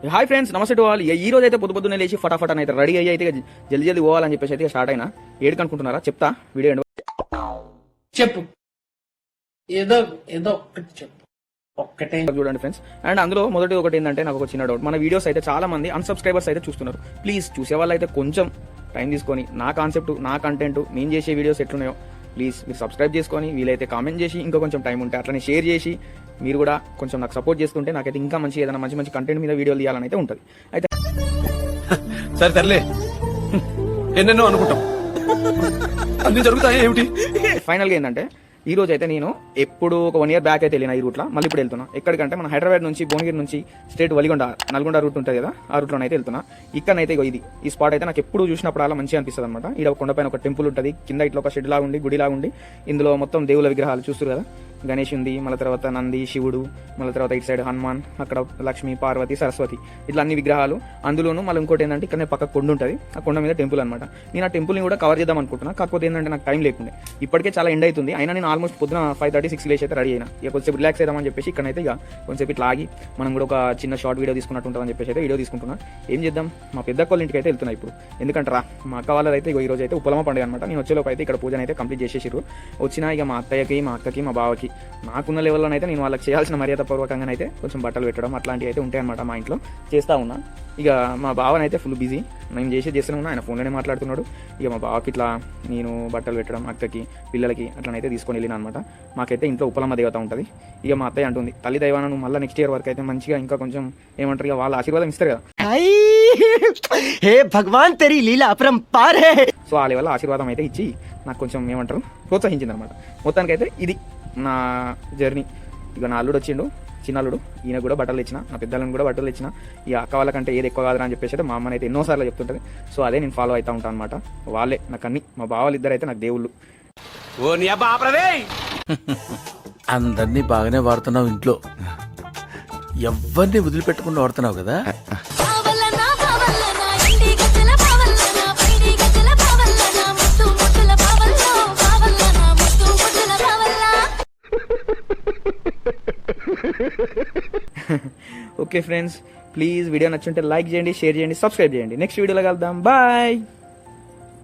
Hi friends, నమస్తే to all. ఈ రోజు అయితే పొద్దున్నే లేచి ఫటాఫట్ అయితే రెడీ అయ్యి అయితే జల్దీ పోవాలని చెప్పేసి అయితే స్టార్ట్ అయినా. ఏడుకు అనుకుంటున్నారా? చెప్తా, వీడియో చెప్పు. ఏదో ఏదో ఒకటి చెప్పు. ఒక్కటే చూడండి ఫ్రెండ్స్. అండ్ అందులో మొదటి ఒకటి ఏంటంటే, నాకు ఒక చిన్న డౌట్. మన వీడియోస్ అయితే చాలా మంది అన్సబ్స్క్రైబర్స్ అయితే చూస్తున్నారు. ప్లీజ్ చూసే వాళ్ళు అయితే కొంచెం టైం తీసుకొని నా కాన్సెప్ట్, నా కంటెంట్, నేను చేసే వీడియోస్ ఎట్లున్నాయో ప్లీజ్ మీరు సబ్స్క్రైబ్ చేసుకొని, వీలైతే కామెంట్ చేసి, ఇంకా కొంచెం టైం ఉంటే అట్లనే షేర్ చేసి, మీరు కూడా కొంచెం నాకు సపోర్ట్ చేస్తుంటే నాకైతే ఇంకా మంచి ఏదైనా మంచి మంచి కంటెంట్ మీద వీడియోలు తీయాలని అయితే ఉంటుంది. అయితే సరే తరలే, ఎన్నెన్నో అనుకుంటాం, అన్ని జరుగుతాయి ఏమిటి. ఫైనల్గా ఏంటంటే, ఈ రోజు అయితే నేను ఎప్పుడు ఒక 1 year బ్యాక్ అయితే వెళ్ళిన ఈ రూట్లో, మళ్ళీ ఇప్పుడు వెళ్తున్నా. ఎక్కడికంటే మన హైదరాబాద్ నుంచి భువనగిరి నుంచి స్ట్రేట్ వలిగొండ నల్గొండ రూట్ ఉంటుంది కదా, ఆ రూట్లోనే అయితే వెళ్తున్నా. ఇక్కడనైతే ఈ స్పాట్ అయితే నాకు ఎప్పుడు చూసినప్పుడు అలా మంచిగా అనిపిస్తుంది అనమాట. ఇక్కడ కొండపైన ఒక టెంపుల్ ఉంటుంది, కింద ఇట్లా ఒక షెడ్ లాగా ఉండి, గుడి లాగా ఉండి, ఇందులో మొత్తం దేవుల విగ్రహాలు చూస్తారు కదా. గణేష్ ఉంది, మళ్ళీ తర్వాత నంది, శివుడు, మళ్ళీ తర్వాత ఇటు సైడ్ హనుమాన్, అక్కడ లక్ష్మి, పార్వతి, సరస్వతి, ఇట్లా అన్ని విగ్రహాలు. అందులోనూ మళ్ళీ ఇంకోటి ఏంటంటే, ఇక్కడ పక్క కొండ ఉంటుంది, ఆ కొండ మీద టెంపుల్ అనమాట. నేను ఆ టెంపుల్ని కూడా కవర్ చేద్దాం అనుకుంటున్నా. కాకపోతే ఏంటంటే నాకు టైం లేకుండే. ఇప్పటికే చాలా ఎండ్ అవుతుంది. అయినా నేను ఆల్మోస్ట్ పొద్దున 5:30-6 లేచి అయితే రెడీ అయినా. ఇక కొంచెం రిలాక్స్ అవుదామని చెప్పేసి ఇక్కడైతే ఇక కొంచెం ఇట్లా ఆగి మనం కూడా ఒక చిన్న షార్ట్ వీడియో తీసుకున్నట్టు ఉంటుందని చెప్పేసి అయితే వీడియో తీసుకుంటున్నా. ఏం చేద్దాం, మా పెద్ద వాళ్ళ ఇంటికి అయితే వెళ్తున్నా ఇప్పుడు. ఎందుకంటారా, మా అక్క వాళ్ళదైతే ఈ రోజు అయితే ఉప్పలమ్మ పండుగ అనమాట. నేను వచ్చేలోపు అయితే ఇక్కడ పూజను అయితే కంప్లీట్ చేసేసారు. వచ్చినా ఇక మా అత్తయ్యకి, మా అక్కకి, మా బావకి, నాకున్న లెవెల్లోనైతే నేను వాళ్ళకి చేయాల్సిన మర్యాద పూర్వకంగా అయితే కొంచెం బట్టలు పెట్టడం అట్లాంటివి అయితే ఉంటాయి అనమాట. మా ఇంట్లో చేస్తూ ఉన్నా. ఇక మా బావనైతే ఫుల్ బిజీ, నేను చేస్తూనే ఉన్నా, ఆయన ఫోన్లోనే మాట్లాడుతున్నాడు. ఇక మా బావకి ఇట్లా నేను బట్టలు పెట్టడం, అక్కకి, పిల్లలకి అట్లనైతే తీసుకొని వెళ్ళిన అనమాట. మాకైతే ఇంట్లో ఉప్పలమ్మ దేవత ఉంటుంది. ఇక మా అత్తయ్య అంటుంది, తల్లి దైవాన నువ్వు మళ్ళీ నెక్స్ట్ ఇయర్ వరకు అయితే మంచిగా ఇంకా కొంచెం ఏమంటారు, ఇక వాళ్ళ ఆశీర్వాదం ఇస్తారు కదా. హే భగవాన్ తెరీ లీలా అపరంపార్ హే. సో వాళ్ళ వల్ల ఆశీర్వాదం అయితే ఇచ్చి నాకు కొంచెం ఏమంటారు ప్రోత్సహించింది అనమాట. మొత్తానికైతే ఇది నా జర్నీ. ఇక నా అల్లుడు వచ్చిండు, చిన్న అల్లుడు, ఈయన కూడా బట్టలు ఇచ్చిన, నా పెద్దలను కూడా బట్టలు ఇచ్చిన. ఇక అక్క వాళ్ళకంటే ఏది ఎక్కువ కాదని చెప్పేసి అయితే మా అమ్మని అయితే ఎన్నోసార్లు చెప్తుంటుంది. సో అదే నేను ఫాలో అవుతూ ఉంటాను అనమాట. వాళ్ళే నాకు అన్ని, మా బావాళ్ళు ఇద్దరు అయితే నాకు దేవుళ్ళు. అందరినీ బాగానే వాడుతున్నావు, ఇంట్లో ఎవరిని వదిలిపెట్టకుండా వాడుతున్నావు కదా. ఓకే ఫ్రెండ్స్, ప్లీజ్ వీడియో నచ్చుంటే లైక్ చేయండి, షేర్ చేయండి, సబ్స్క్రైబ్ చేయండి. నెక్స్ట్ వీడియోలో కలుద్దాం. బాయ్.